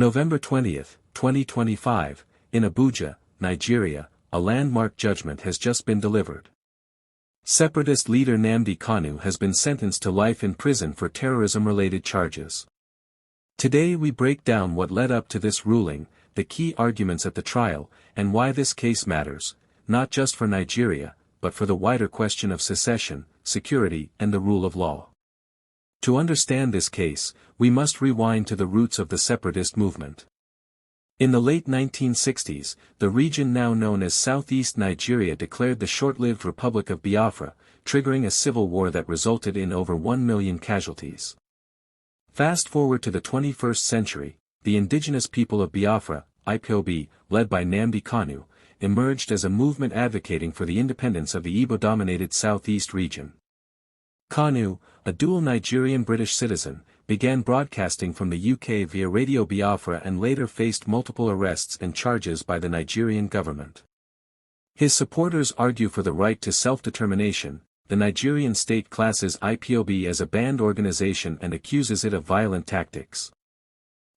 November 20, 2025, in Abuja, Nigeria, a landmark judgment has just been delivered. Separatist leader Nnamdi Kanu has been sentenced to life in prison for terrorism-related charges. Today we break down what led up to this ruling, the key arguments at the trial, and why this case matters, not just for Nigeria, but for the wider question of secession, security, and the rule of law. To understand this case, we must rewind to the roots of the separatist movement. In the late 1960s, the region now known as Southeast Nigeria declared the short-lived Republic of Biafra, triggering a civil war that resulted in over 1 million casualties. Fast forward to the 21st century, the Indigenous People of Biafra, Ipob, led by Nnamdi Kanu, emerged as a movement advocating for the independence of the Igbo-dominated Southeast region. Kanu, a dual Nigerian-British citizen, began broadcasting from the UK via Radio Biafra and later faced multiple arrests and charges by the Nigerian government. His supporters argue for the right to self-determination. The Nigerian state classes Ipob as a banned organization and accuses it of violent tactics.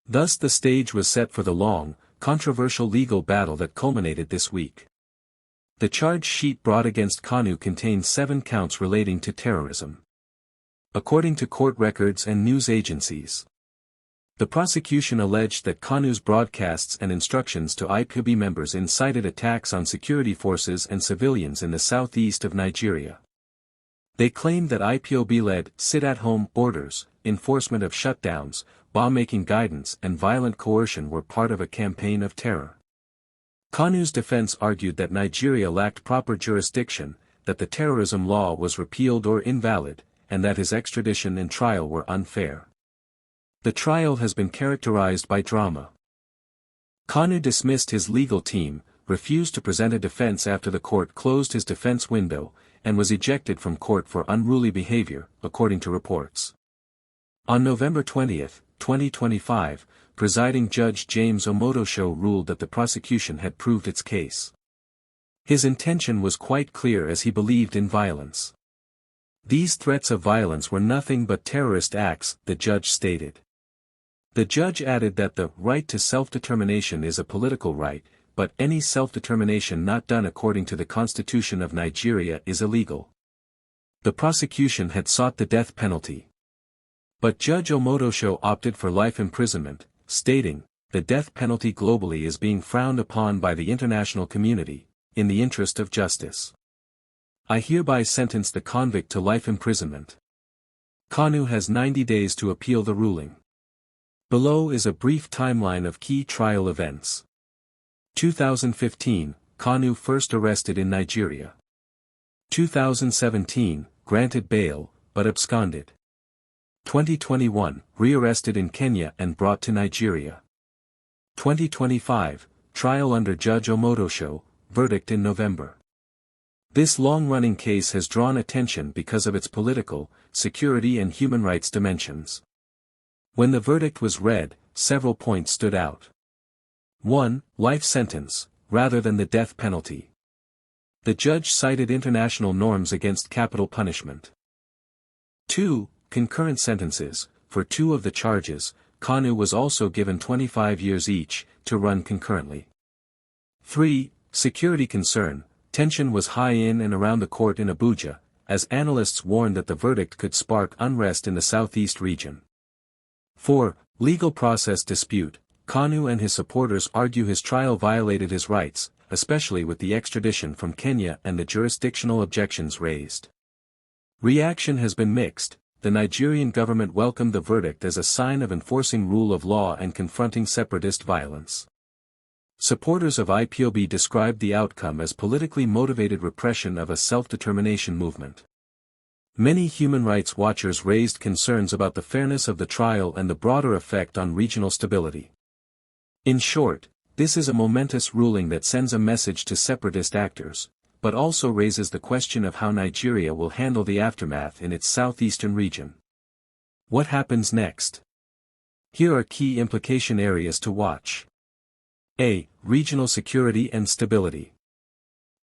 Thus the stage was set for the long, controversial legal battle that culminated this week. The charge sheet brought against Kanu contained 7 counts relating to terrorism. According to court records and news agencies, the prosecution alleged that Kanu's broadcasts and instructions to Ipob members incited attacks on security forces and civilians in the southeast of Nigeria. They claimed that Ipob led sit-at-home orders, enforcement of shutdowns, bomb-making guidance and violent coercion were part of a campaign of terror. Kanu's defense argued that Nigeria lacked proper jurisdiction, that the terrorism law was repealed or invalid, and that his extradition and trial were unfair. The trial has been characterized by drama. Kanu dismissed his legal team, refused to present a defense after the court closed his defense window, and was ejected from court for unruly behavior, according to reports. On November 20, 2025, presiding Judge James Omotosho ruled that the prosecution had proved its case. His intention was quite clear as he believed in violence. These threats of violence were nothing but terrorist acts, the judge stated. The judge added that the right to self-determination is a political right, but any self-determination not done according to the Constitution of Nigeria is illegal. The prosecution had sought the death penalty. But Judge Omotosho opted for life imprisonment, stating, "The death penalty globally is being frowned upon by the international community, in the interest of justice. I hereby sentence the convict to life imprisonment." Kanu has 90 days to appeal the ruling. Below is a brief timeline of key trial events. 2015, Kanu first arrested in Nigeria. 2017, granted bail, but absconded. 2021, rearrested in Kenya and brought to Nigeria. 2025, trial under Judge Omotosho, verdict in November. This long-running case has drawn attention because of its political, security and human rights dimensions. When the verdict was read, several points stood out. 1. Life sentence, rather than the death penalty. The judge cited international norms against capital punishment. 2. Concurrent sentences. For 2 of the charges, Kanu was also given 25 years each, to run concurrently. 3. Security concern. Tension was high in and around the court in Abuja, as analysts warned that the verdict could spark unrest in the southeast region. 4. Legal process dispute. Kanu and his supporters argue his trial violated his rights, especially with the extradition from Kenya and the jurisdictional objections raised. Reaction has been mixed. The Nigerian government welcomed the verdict as a sign of enforcing rule of law and confronting separatist violence. Supporters of Ipob described the outcome as politically motivated repression of a self-determination movement. Many human rights watchers raised concerns about the fairness of the trial and the broader effect on regional stability. In short, this is a momentous ruling that sends a message to separatist actors, but also raises the question of how Nigeria will handle the aftermath in its southeastern region. What happens next? Here are key implication areas to watch. A. Regional security and stability.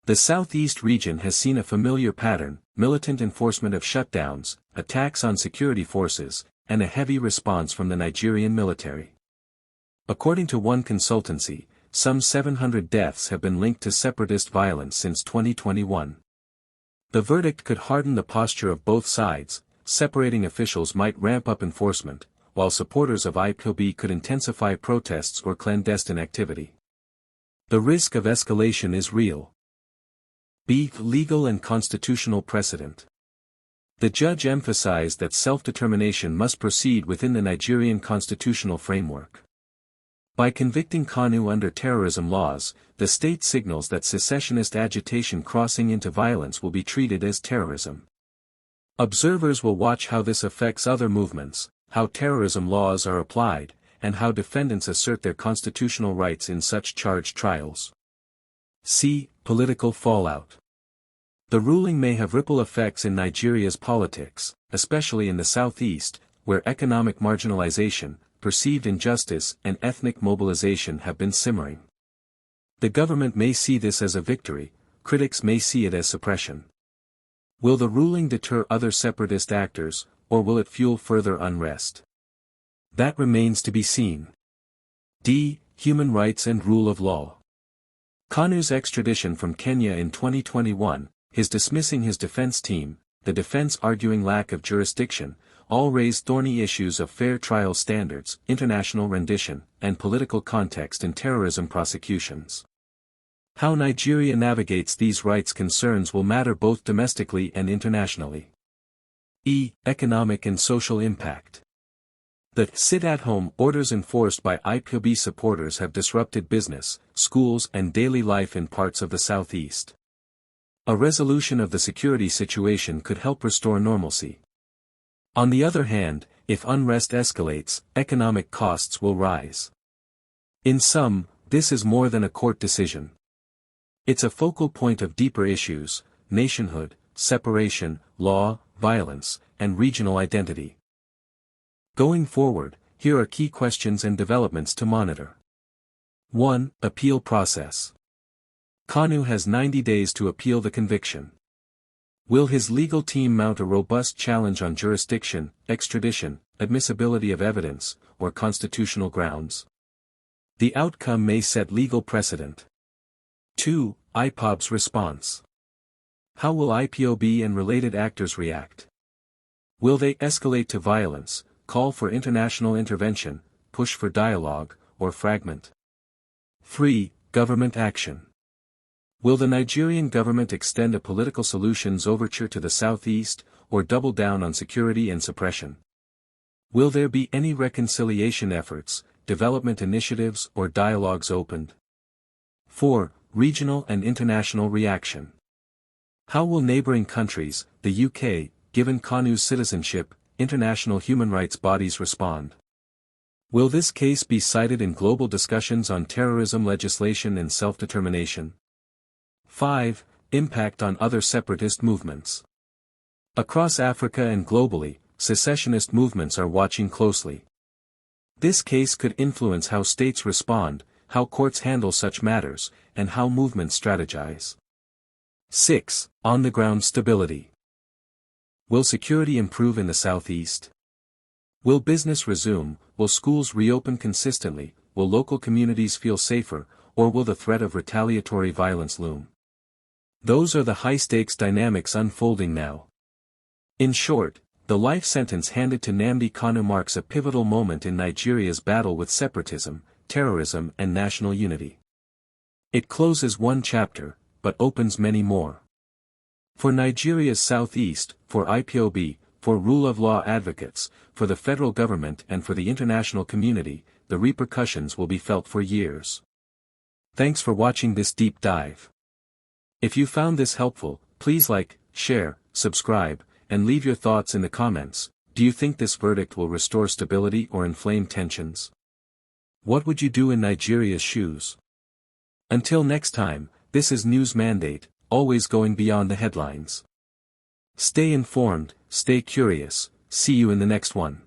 The southeast region has seen a familiar pattern: militant enforcement of shutdowns, attacks on security forces, and a heavy response from the Nigerian military. According to one consultancy, some 700 deaths have been linked to separatist violence since 2021. The verdict could harden the posture of both sides. Separating officials might ramp up enforcement, while supporters of Ipob could intensify protests or clandestine activity. The risk of escalation is real. B. Legal and constitutional precedent. The judge emphasized that self-determination must proceed within the Nigerian constitutional framework. By convicting Kanu under terrorism laws, the state signals that secessionist agitation crossing into violence will be treated as terrorism. Observers will watch how this affects other movements, how terrorism laws are applied, and how defendants assert their constitutional rights in such charged trials. C. Political fallout. The ruling may have ripple effects in Nigeria's politics, especially in the southeast, where economic marginalization, perceived injustice, and ethnic mobilization have been simmering. The government may see this as a victory, critics may see it as suppression. Will the ruling deter other separatist actors, or will it fuel further unrest? That remains to be seen. D. Human rights and rule of law. Kanu's extradition from Kenya in 2021, his dismissing his defense team, the defense arguing lack of jurisdiction, all raised thorny issues of fair trial standards, international rendition, and political context in terrorism prosecutions. How Nigeria navigates these rights concerns will matter both domestically and internationally. E. Economic and social impact. The sit-at-home orders enforced by Ipob supporters have disrupted business, schools, and daily life in parts of the southeast. A resolution of the security situation could help restore normalcy. On the other hand, if unrest escalates, economic costs will rise. In sum, this is more than a court decision. It's a focal point of deeper issues: nationhood, separation, law, violence, and regional identity. Going forward, here are key questions and developments to monitor. 1. Appeal process. Kanu has 90 days to appeal the conviction. Will his legal team mount a robust challenge on jurisdiction, extradition, admissibility of evidence, or constitutional grounds? The outcome may set legal precedent. 2. Ipob's response. How will Ipob and related actors react? Will they escalate to violence, call for international intervention, push for dialogue, or fragment? 3. Government action. Will the Nigerian government extend a political solutions overture to the southeast, or double down on security and suppression? Will there be any reconciliation efforts, development initiatives, or dialogues opened? 4. Regional and international reaction. How will neighboring countries, the UK, given Kanu's citizenship, international human rights bodies respond? Will this case be cited in global discussions on terrorism legislation and self-determination? 5. Impact on other separatist movements. Across Africa and globally, secessionist movements are watching closely. This case could influence how states respond, how courts handle such matters, and how movements strategize. 6. On-the-ground stability. Will security improve in the southeast? Will business resume, will schools reopen consistently, will local communities feel safer, or will the threat of retaliatory violence loom? Those are the high-stakes dynamics unfolding now. In short, the life sentence handed to Nnamdi Kanu marks a pivotal moment in Nigeria's battle with separatism, terrorism, and national unity. It closes one chapter, but opens many more. For Nigeria's southeast, for Ipob, for rule of law advocates, for the federal government and for the international community, the repercussions will be felt for years. Thanks for watching this deep dive. If you found this helpful, please like, share, subscribe, and leave your thoughts in the comments. Do you think this verdict will restore stability or inflame tensions? What would you do in Nigeria's shoes? Until next time, this is News Mandate, always going beyond the headlines. Stay informed, stay curious, see you in the next one.